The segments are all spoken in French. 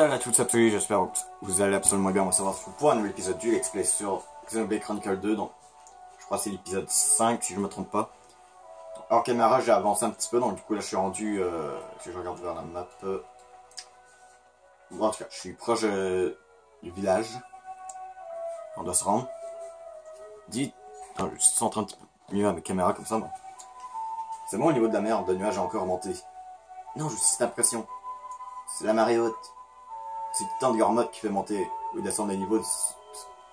Salut à toutes et à tous, j'espère que vous allez absolument bien. On va savoir pour un nouvel épisode du Let's Play sur Xenoblade Chronicle 2. Donc, je crois que c'est l'épisode 5 si je me trompe pas. Alors caméra, j'ai avancé un petit peu, donc du coup là je suis rendu, si je regarde vers la map, bon, en tout cas je suis proche du village. On doit se rendre. Attends, je centre un petit peu mieux à ma caméra comme ça. Bon. C'est bon au niveau de la mer, le nuage a encore monté. Non, j'ai cette impression. C'est la marée haute. C'est le temps de Gormott qui fait monter ou descendre les niveaux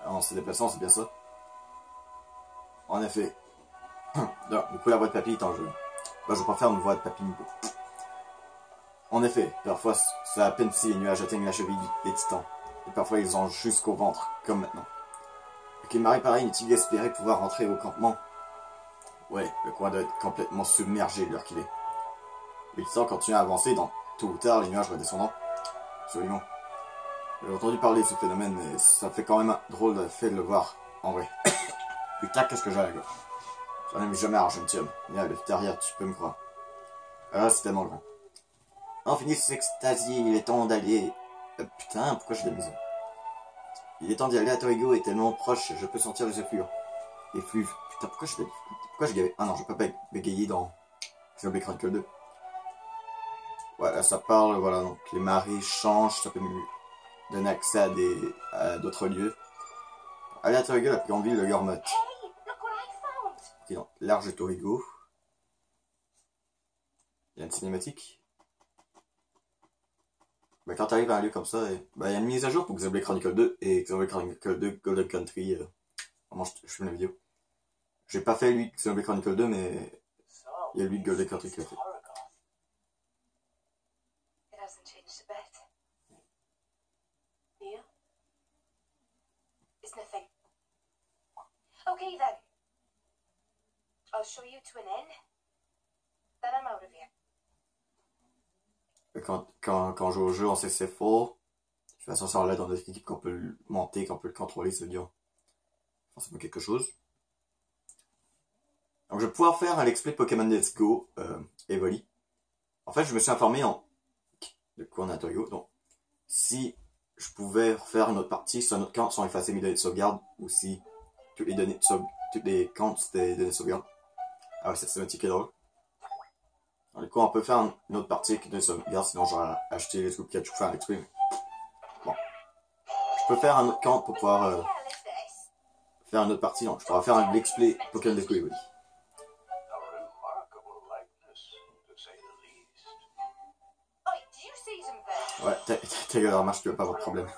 en se déplaçant, c'est bien ça. En effet. Du coup, la voix de papy est en jeu. Bah, je préfère une voix de papy Nico. En effet, parfois, c'est à peine si les nuages atteignent la cheville des titans. Et parfois, ils ont jusqu'au ventre, comme maintenant. Avec une marée pareille, inutile d'espérer pouvoir rentrer au campement. Ouais, le coin doit être complètement submergé l'heure qu'il est. Les titans continuent à avancer, dans tôt ou tard, les nuages redescendront. Absolument. J'ai entendu parler de ce phénomène, mais ça fait quand même un drôle d'effet de le voir en vrai. Putain, qu'est-ce que j'ai à la gorge. J'en ai mis jamais un jeune homme. Viens, lève derrière, tu peux me croire. Ah, c'est tellement grand. On finit cette extasie, il est temps d'aller... putain, pourquoi j'ai de la misère? Il est temps d'y aller à Torigo est tellement proche, je peux sentir les effluves. Effluves. Putain, pourquoi je gavais... Ah non, je peux pas bégayer dans Xenoblade Chronicle 2. Voilà, ça parle, voilà, donc les marées changent, ça peut me donner accès à d'autres lieux. Allez à Torigo, la plus grande ville de Gormott. Ok, donc, large Torigo. Il y a une cinématique. Bah, quand tu arrives à un lieu comme ça, bah, il y a une mise à jour pour Xenoblade Chronicle 2 et Xenoblade Chronicle 2 Golden Country. Comment je filme la vidéo. J'ai pas fait lui Xenoblade Chronicle 2, mais il y a lui Golden Country qui l'a fait. Okay then. I'll show you to an inn. Then I'm out of here. Quand on joue au jeu, on sait que c'est faux. De toute façon, ça enlève dans notre équipe qu'on peut le monter, qu'on peut le contrôler, ça veut dire forcément quelque chose. Donc je vais pouvoir faire un let's play Pokémon Let's Go Evoli. En fait, je me suis informé de quoi on a Torigo. Donc, si je pouvais refaire une autre partie sur notre compte sans effacer mes données de sauvegarde, ou si toutes les données de toutes les comptes c'était des données de sauvegarde. Ah ouais, cette cinématique est drôle. Alors, du coup, on peut faire une autre partie avec des données de sauvegarde, sinon j'aurais acheté les scoops 4 pour faire un let's play. Bon. Je peux faire un autre compte pour pouvoir faire une autre partie. Donc, je pourrais faire un let's play Pokémon Let's Go Evoli. Ouais, ta gueule, remarche, tu vas pas avoir de problème.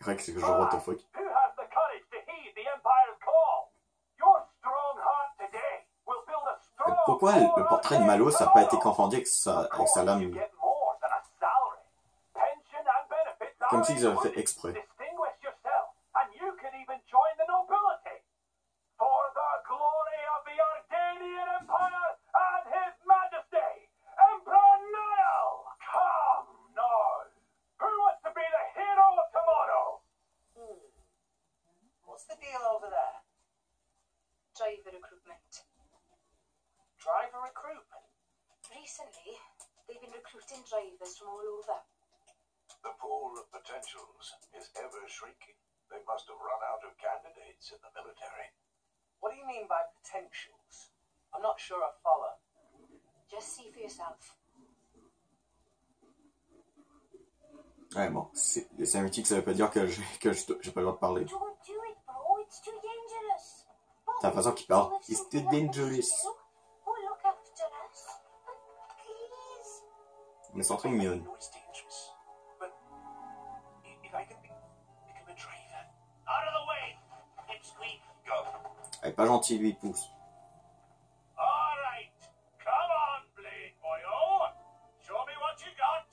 Rex, c'est que je what the fuck. Pourquoi le portrait de Malo, ça n'a pas été confondu avec sa lame? Comme s'ils avaient fait exprès. What's the deal over there? Driver recruitment. Driver recruitment? Recently, they've been recruiting drivers from all over. The pool of potentials is ever shrinking. They must have run out of candidates in the military. What do you mean by potentials? I'm not sure I follow. Just see for yourself. Ouais, bon, les cinématiques, ça veut pas dire que j'ai pas le droit de parler. Don't do it, bro. It's too dangerous. C'est la façon qu'il parle. It's too dangerous. Oh, look after us. Please. Mais c'est trop mignon. No, it's dangerous. But if I could become a driver. Out of the way! Pipsqueak, go. Elle est pas gentil, lui, il pousse. All right. Come on, Blade Boyo. Show me what you got.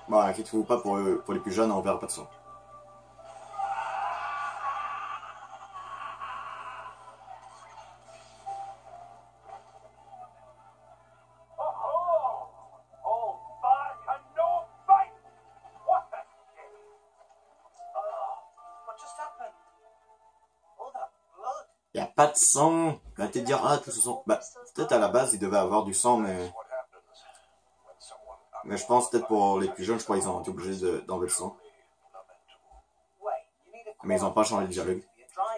Bon, inquiétez-vous pas pour les plus jeunes, on verra pas de ça. Y a pas de sang. Arrêtez de dire, ah, tout ce sang. Bah, peut-être à la base, il devait avoir du sang, mais... Mais je pense peut-être pour les plus jeunes, je crois qu'ils ont été obligés d'enlever le sang. Mais ils ont pas changé de dialogue.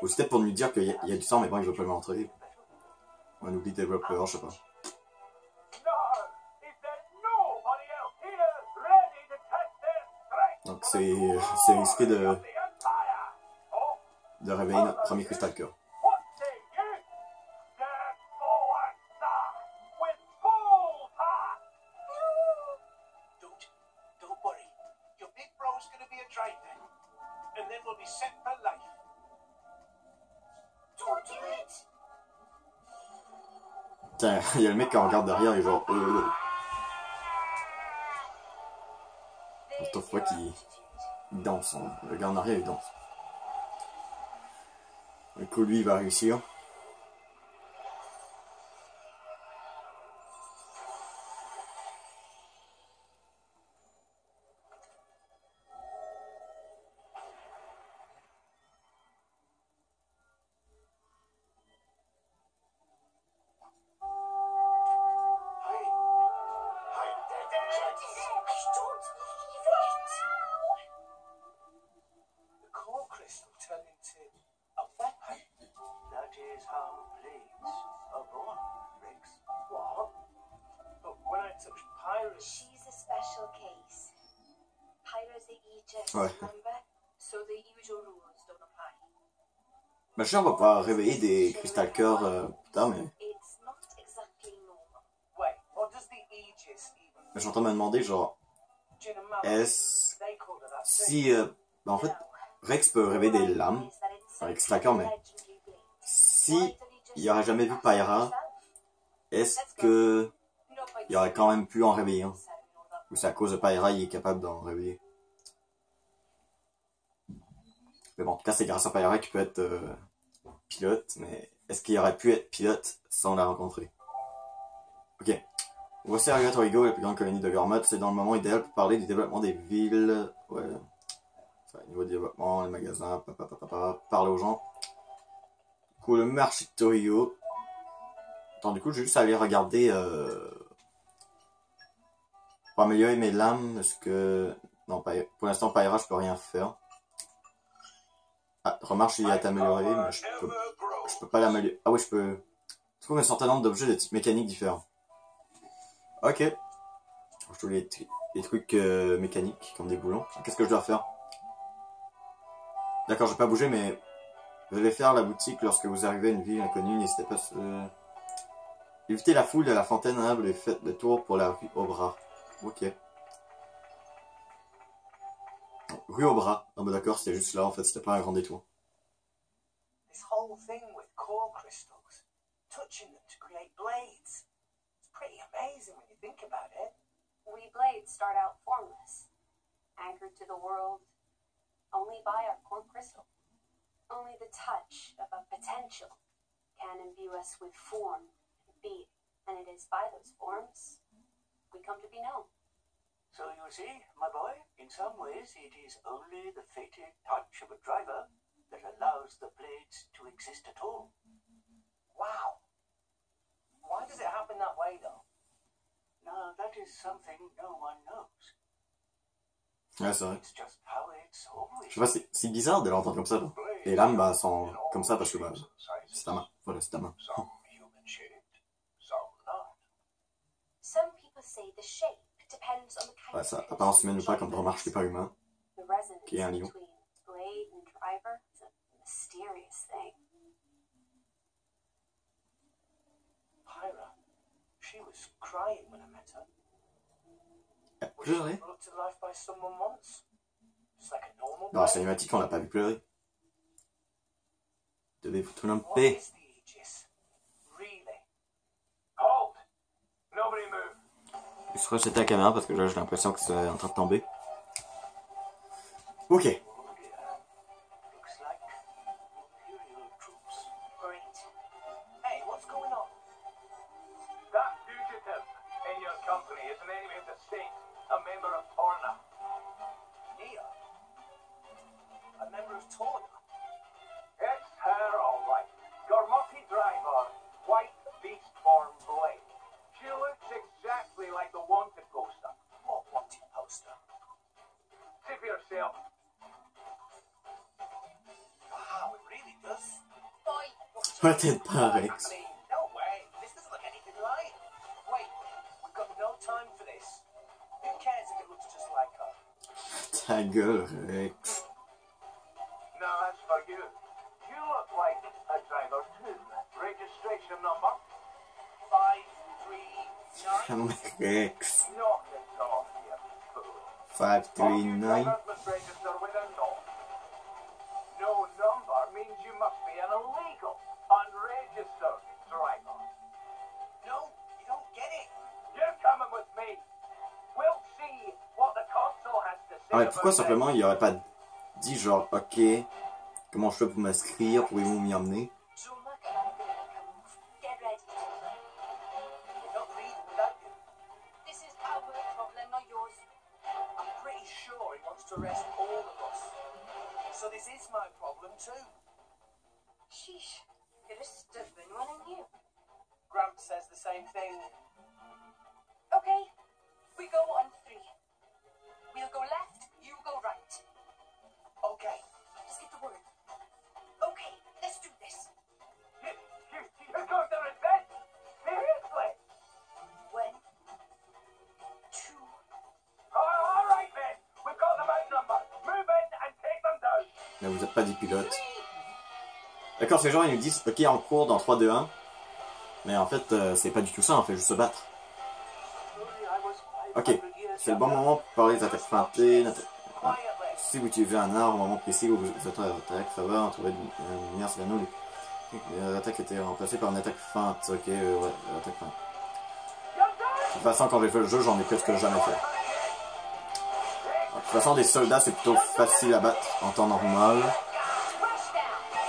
Ou c'était pour nous dire qu'il y a du sang, mais bon, ils veulent pas le montrer. On oublie le développeur, je sais pas. Donc c'est risqué de réveiller notre premier cristal cœur. Tiens, il y a le mec qui regarde derrière et genre... What the fuck, il danse. Hein. Le gars en arrière, il danse. Du coup, lui, il va réussir. Ouais. Ben, je sais, on va pouvoir réveiller des cristal cœurs plus tard, mais... Je suis en train de me demander, genre... Est-ce... Si... ben, en fait, Rex peut réveiller des lames avec cristal cœur, mais... Si il aurait jamais vu Pyra, est-ce que... il aurait quand même pu en réveiller un? Ou c'est à cause de Pyra, il est capable d'en réveiller? Mais bon, en tout cas, c'est grâce à Pyra qu'il peut être pilote, mais est-ce qu'il aurait pu être pilote sans la rencontrer? Ok. Voici arrivé à Torigo, la plus grande colonie de Gormott. C'est dans le moment idéal pour parler du développement des villes. Ouais. Niveau de développement, les magasins, parler aux gens. Du coup, le marché de Torigo. Attends, du coup, j'ai juste aller regarder pour améliorer mes lames. Est-ce que... Non, pour l'instant, Pyra, je peux rien faire. Ah, remarche, il est amélioré, mais je peux pas l'améliorer. Ah oui, je peux... Je trouve un certain nombre d'objets de type mécanique différents. Ok. Je trouve les trucs mécaniques, comme des boulons. Qu'est-ce que je dois faire? D'accord, je vais pas bouger, mais... Vous allez faire la boutique lorsque vous arrivez à une ville inconnue. N'hésitez pas à... Évitez la foule de la fontaine humble et faites le tour pour la rue au bras. Ok. Rue au bras. Ah bah d'accord, c'était juste là en fait, c'était pas un grand détour. This whole thing with core crystals, touching them to create blades. It's pretty amazing when you think about it. We blades start out formless, anchored to the world only by our core crystal. Only the touch of a potential can imbue us with form and being, and it is by those forms we come to be known. So you see, my boy, in some ways it is only the fated touch of a driver that allows the blades to exist at all. Wow. Why does it happen that way, though? Now, that is something no one knows. Ouais, c'est vrai. It's just how it's always. Je sais pas, c'est bizarre de l'entendre comme ça. Là. Les lames bah, sont comme ça parce que bah, c'est ta main. Voilà, c'est ta main. Some human-shaped, some not. Some people say the shape depends on the kind Ouais, ça, apparence humaine ou pas, comme remarche qui est pas humain. Qui est un lion. Blade and driver is a mysterious thing. Pyra, she was crying when I met her. Elle a pleuré. Brought to life by someone once. Just like a normal Non, c'est animatique, on l'a pas vu pleurer. Devez vous tout en What paix. is the Aegis? Really? Hold! Nobody move. Je rejetais la caméra parce que là j'ai l'impression que c'est en train de tomber. Ok. Oh dear. Looks like Imperial troops. Great. Hey, what's going on? That fugitive in your company is an enemy of the state, a member of Torna. Nia? A member of Torna? It's her, all right. Your Peut-être pas, Rex. I mean, no way. This doesn't look anything like. Wait, we've got no time for this. Who cares if it looks just like her? Ta gueule, Rex. No, that's for you. You look like a driver too. Registration number 539. Rex. Knock it off, you fool. 539. Drivers must register with a no. No number means you must be an illegal, unregistered driver. No, you don't get it. You're coming with me. We'll see what the console has to say. Ah mais pourquoi about simplement il aurait pas dit genre ok, comment je fais pour m'inscrire, pouvez-vous m'y emmener? Get ready. You're not leaving without you. This is our problem, not yours. I'm pretty sure he wants to arrest all of us. So this is my problem too. Sheesh, you're a stubborn one, aren't you? Gramps says the same thing. Okay, we go on 3. We'll go left, you go right. Okay. Just get the word. Okay, let's do this. You're going to invent? Seriously? 1, 2. All right then. We've got the mountain number. Move in and take them down. Mais vous êtes pas des pilotes. D'accord, ces gens ils nous disent ok en cours dans 3, 2, 1. Mais en fait c'est pas du tout ça, on fait juste se battre. Ok, c'est le bon moment pour parler des attaques feintées. Si vous utilisez un arme au moment précis où vous êtes en attaque, ça va, on trouvait une lumière sur l'anneau. L'attaque était remplacée par une attaque feinte. Ok, ouais, attaque feinte. De toute façon, quand j'ai fait le jeu, j'en ai presque jamais fait. De toute façon, des soldats, c'est plutôt facile à battre en temps normal.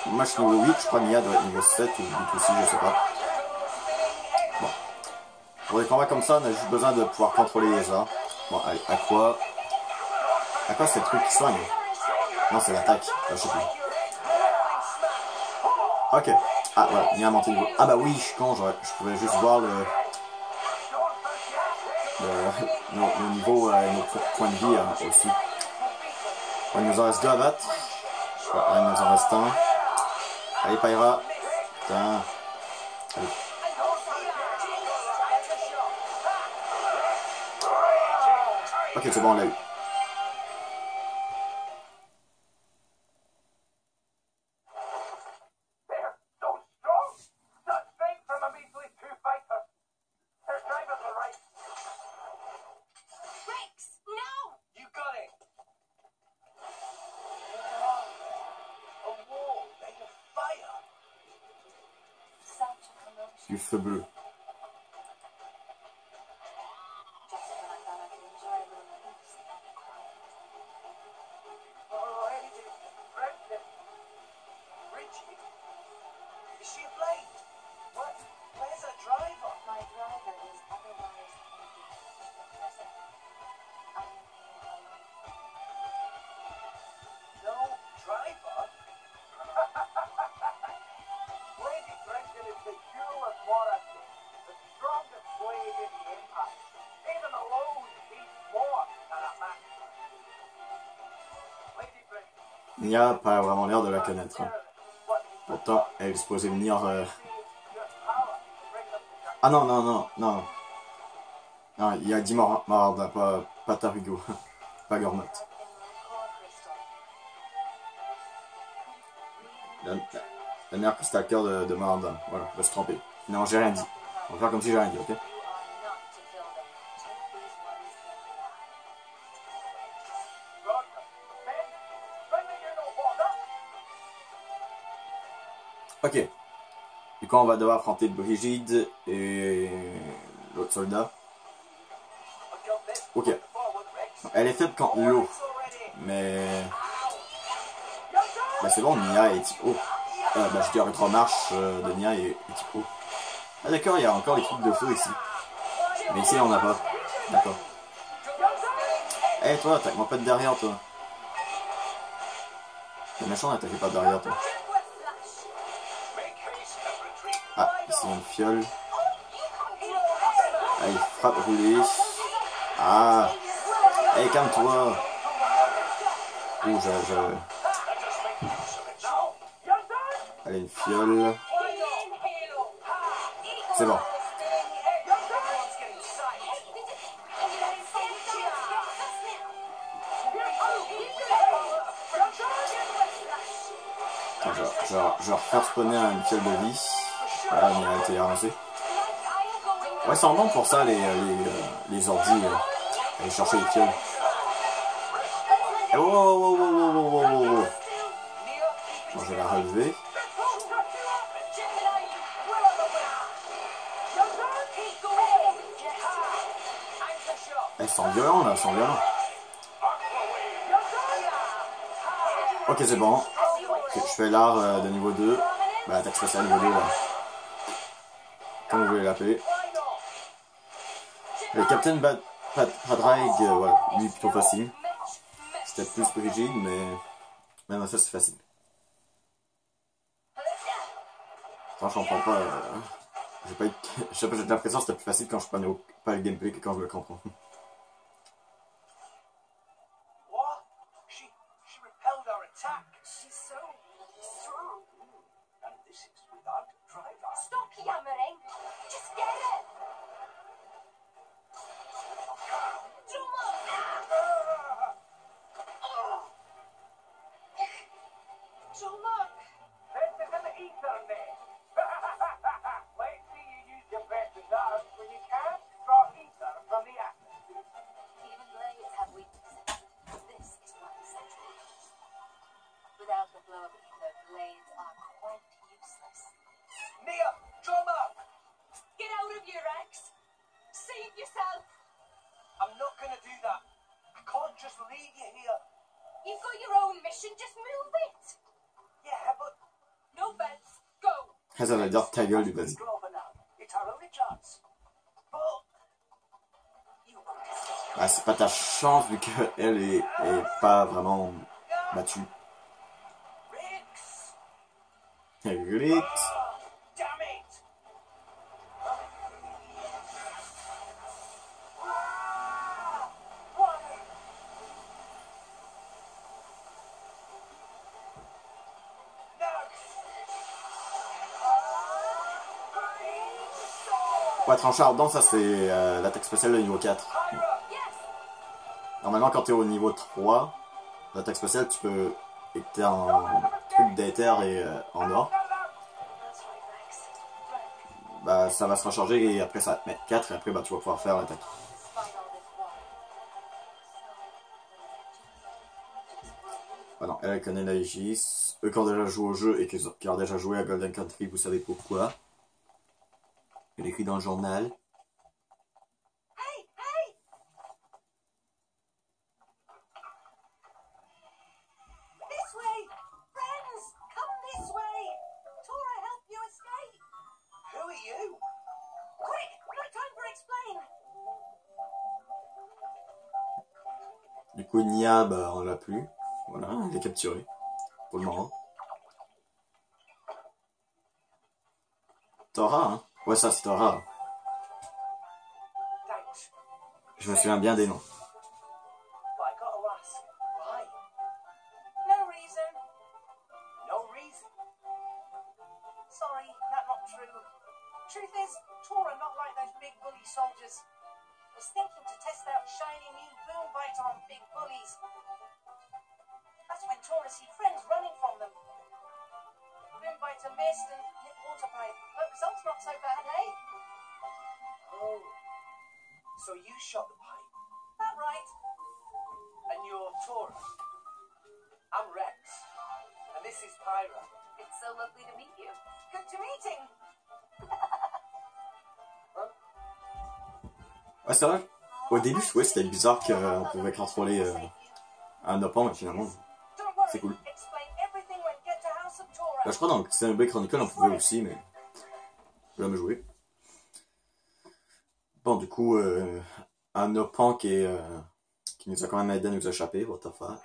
Moi, je suis niveau 8, je crois Nia doit être niveau 7 ou 8 aussi, je sais pas. Bon. Pour des combats comme ça, on a juste besoin de pouvoir contrôler les armes. Bon, allez, à quoi c'est le truc qui soigne? Non, c'est l'attaque. Je sais plus. Ok. Ah, voilà, Nia a monté niveau. Ah bah oui, je suis con, je pouvais juste voir nos niveaux, nos points de vie aussi. Bon, il nous en reste 2 à battre. Voilà, il nous en reste 1. Allez, Pyra. Putain. Allez. Ok, c'est bon, on l'a eu. Rex, no! You got it. A wall made of fire. Such a commotion. Du feu bleu. Just when I thought I could enjoy a little peace and quiet. Oh, Richie? Is she a blade? What? Where's her driver? My driver is otherwise engaged. Present. I am here alone. No driver? Lady Preston is the jewel of Morrison, the strongest blade in the Empire. Even alone, he's more than a master. Lady Preston. Nia a pas vraiment l'air de la connaître. Hein. Pourtant, elle est supposée venir... Ah non, non, non, non. Non, il a dit Maranda, pas Tarigo. Pas Gormat. La mère crystal cœur de Maranda. Voilà, je vais se tromper. Non, j'ai rien dit. On va faire comme si j'ai rien dit, ok? Ok. Du coup, on va devoir affronter Brigide et l'autre soldat. Ok. Elle est faible contre l'eau. Mais... Bah c'est bon, Nia est type O. Bah je dis avec marche de Nia est type O. Ah d'accord, il y a encore les trucs de feu ici. Mais ici, on n'a pas. D'accord. Eh hey, toi, attaque-moi pas de derrière, toi. C'est méchant d'attaquer pas de derrière, toi. Ah, ici une fiole. Allez, frappe roulée. Ah. Allez, calme-toi. Ouh, Allez, une fiole. C'est bon. Je vais refaire spawner une fiole de vie. Voilà, on a été avancé. Ouais, c'est en bon pour ça, les ordis. Aller chercher les fioles. Oh, oh, oh, oh, oh, oh, oh, oh. Bon, je vais la relever. Elles sont violents là, elles sont violents. Ok, c'est bon. Okay, je fais l'art de niveau 2. Bah, attaque spéciale niveau 2 là. Comme vous voulez l'appeler. Le Captain Padraig, voilà, lui plutôt facile. C'était plus rigide, mais même à ça c'est facile. Franchement, je comprends pas. J'ai l'impression que c'était plus facile quand je prenais pas le gameplay que quand je le comprends. Ça va dire ta gueule, vas-y. Ah, c'est pas ta chance vu qu'elle est pas vraiment battue. Rick. Ouais, tranchard, donc ça c'est l'attaque spéciale de niveau 4. Normalement, quand tu es au niveau 3, l'attaque spéciale, tu peux être en truc d'éther et en or. Bah, ça va se recharger et après ça va te mettre 4 et après bah, tu vas pouvoir faire l'attaque. Ah non, elle connaît l'Aegis. Eux qui ont déjà joué au jeu et qui ont déjà joué à Golden Country, vous savez pourquoi. Elle écrit dans le journal. Du coup, Nia, bah, on l'a plus. Voilà, elle est capturée. Pour le moment. Tora, hein? Ouais, ça, c'est Tora. Je me souviens bien des noms. So you shot the pipe. That right? And you're Tora. I'm Rex. And this is Pyra. It's so lovely to meet you. Good to meeting. Ouais, c'est vrai. Au début, je trouvais que c'était bizarre qu'on pouvait contrôler un Nopon, mais finalement, c'est cool. Là, je crois dans Xenoblade Chronicle, on pouvait aussi, mais je vais jamais jouer. Bon, du coup, un Nopon qui nous a quand même aidé à nous échapper, what the fuck.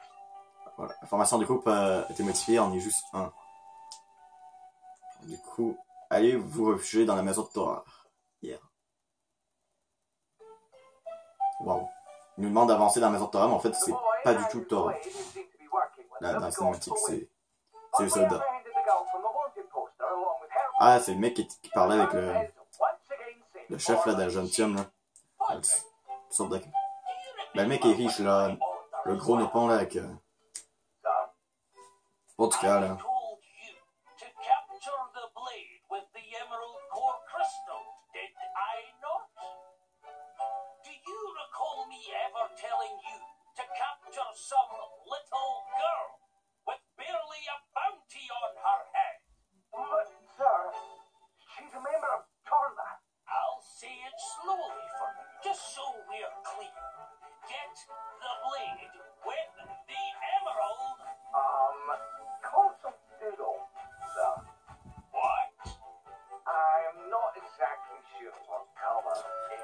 Voilà. La formation du groupe a été modifiée, on est juste un. Du coup, allez vous réfugier dans la maison de Tora. Yeah. Wow. Il nous demande d'avancer dans la maison de Tora, mais en fait, c'est pas du tout Tora. Là, dans la cinématique, c'est le soldat. Ah, c'est le mec qui parlait avec Le chef là, d'un jeune homme là. Une sorte de... Ben, le mec est riche là. Le gros nopon là avec... Pas du cas là.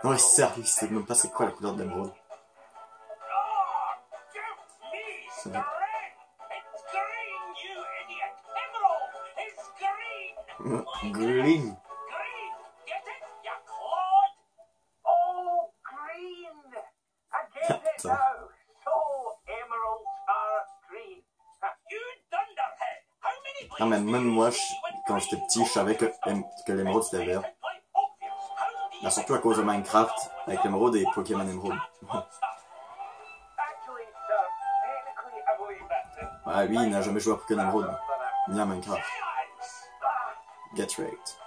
Ouais, sérieux, c'est même pas c'est quoi la couleur de l'émeraude. Green. Ah, mais même moi, quand j'étais petit, je savais que l'émeraude c'était vert. Là, surtout à cause de Minecraft, avec l'émeraude et Pokémon émeraude. Ah, lui, il n'a jamais joué à Pokémon émeraude, ni à Minecraft. Get right.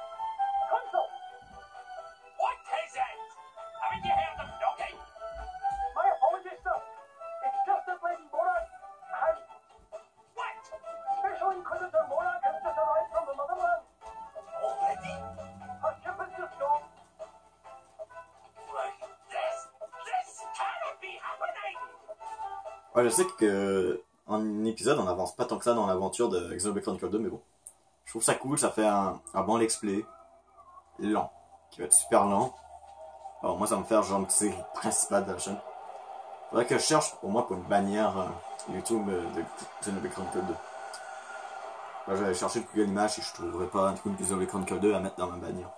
Ouais, je sais que en épisode, on avance pas tant que ça dans l'aventure de Xenoblade Chronicle 2, mais bon. Je trouve ça cool, ça fait un bon let's play. Lent. Qui va être super lent. Alors moi, ça va me faire genre une série principale de la chaîne. Faudrait que je cherche pour moi pour une bannière YouTube de Xenoblade Chronicle 2. Là, j'allais chercher le Google Images et je trouverais pas un truc de Xenoblade Chronicle 2 à mettre dans ma bannière.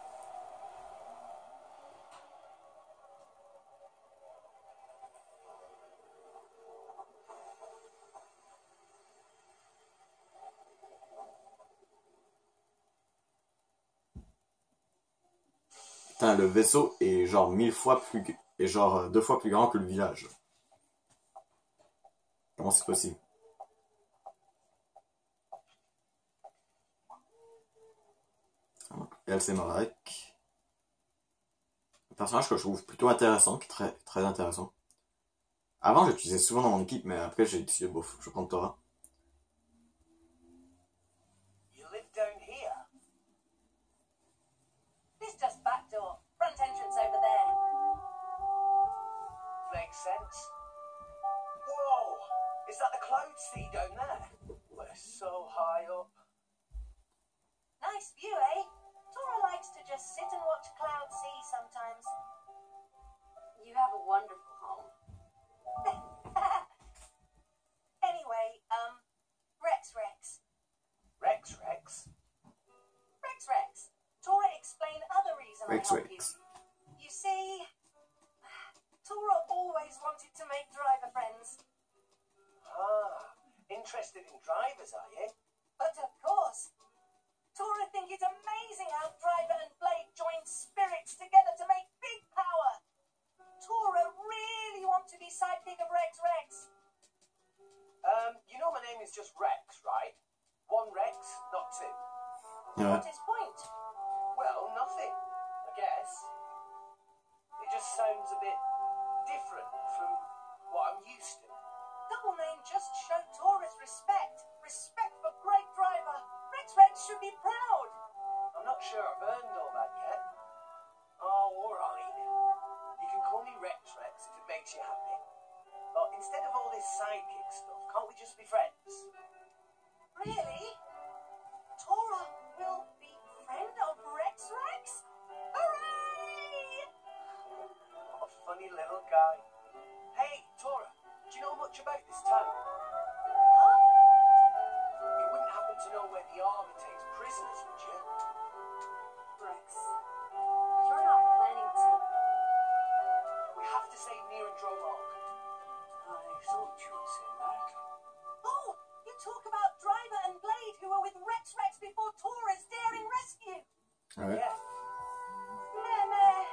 Putain, le vaisseau est genre 1000 fois plus... est genre 2 fois plus grand que le village. Comment c'est possible? Elle c'est Marek. Un personnage que je trouve plutôt intéressant, qui est très, très intéressant. Avant, j'utilisais souvent dans mon équipe, mais après, j'ai décidé, bof, je prends Tora. Sense. Whoa! Is that the cloud sea down there? We're so high up. Nice view, eh? Tora likes to just sit and watch Cloud Sea sometimes. You have a wonderful home. Anyway, Rex. Rex? Rex. Tora explain other reason I help you. Rex. You see, Tora always wanted to make driver friends. Ah, interested in drivers, are you? But of course. Tora think it's amazing how Driver and Blade joined spirits together to make big power. Tora really want to be sidekick of Rex. You know my name is just Rex, right? One Rex, not two. Yeah. What is point? Well, nothing, I guess. It just sounds a bit different from what I'm used to. Double name just showed Tora's respect. Respect for great driver. Rex should be proud. I'm not sure I've earned all that yet. Oh, alright. You can call me Rex if it makes you happy. But instead of all this sidekick stuff, can't we just be friends? Really? Tora will be friend of Rex? Hooray! What a funny little guy. Hey, Tora, do you know much about this town? Huh? You wouldn't happen to know where the army takes prisoners, would you? Rex, you're not planning to... We have to save Nier and Dromark. I thought you would say that. Oh, you talk about Driver and Blade who were with Rex before Tora's daring rescue. Alright. Yeah. Meh.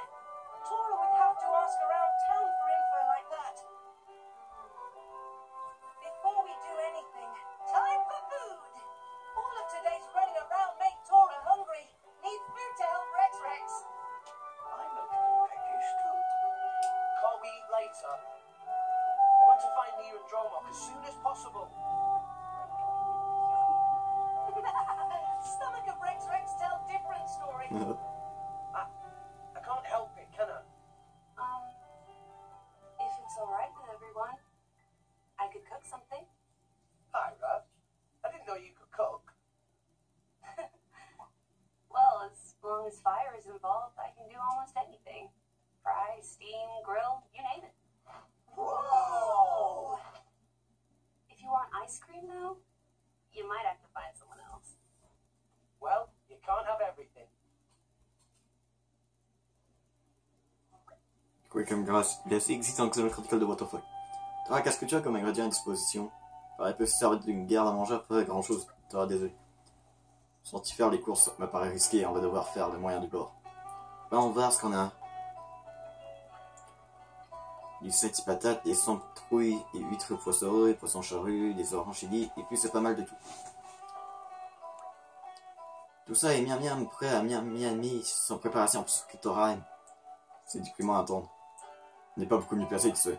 I can't help it, can I? If it's alright with everyone, I could cook something. Pyra, I didn't know you could cook. Well, as long as fire is involved, I can do almost anything. Fry, steam, grill, you name it. Whoa! If you want ice cream, though, you might have to find someone else. Well, you can't have everything. Curriculum glacé existe dans l'examen critical de Waterfall. T'auras qu'à ce que tu as comme ingrédient à disposition. Pareil peut se servir d'une garde à manger après grand chose. T'auras des œufs. Sorti faire les courses me paraît risqué et on va devoir faire les moyens du bord. Ben on va voir ce qu'on a. Du senti patate, des sons de trouille, des huîtres poisson et poisson charru, des oranges chili, et puis c'est pas mal de tout. Tout ça est miam miam prêt à miam miam sans préparation pour ce que t'auras. C'est déprimant à attendre. N'est pas beaucoup mieux placé, tu sais.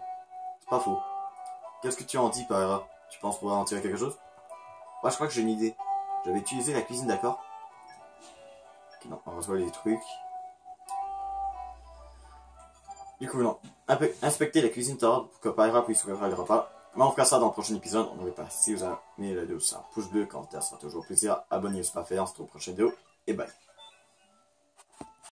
C'est pas faux. Qu'est-ce que tu en dis, Pyra? Tu penses pouvoir en tirer quelque chose? Ouais, je crois que j'ai une idée. J'avais utilisé la cuisine, d'accord? Ok, non, on reçoit les trucs. Du coup, non. Inspecter la cuisine tarde pour que Pyra puisse ouvrir le repas. Mais on fera ça dans le prochain épisode. On n'oublie pas, si vous avez aimé la vidéo, c'est un pouce bleu, commentaire, ça sera toujours plaisir. Abonnez-vous si ce n'est pas fait, on se retrouve au prochain vidéo. Et bye.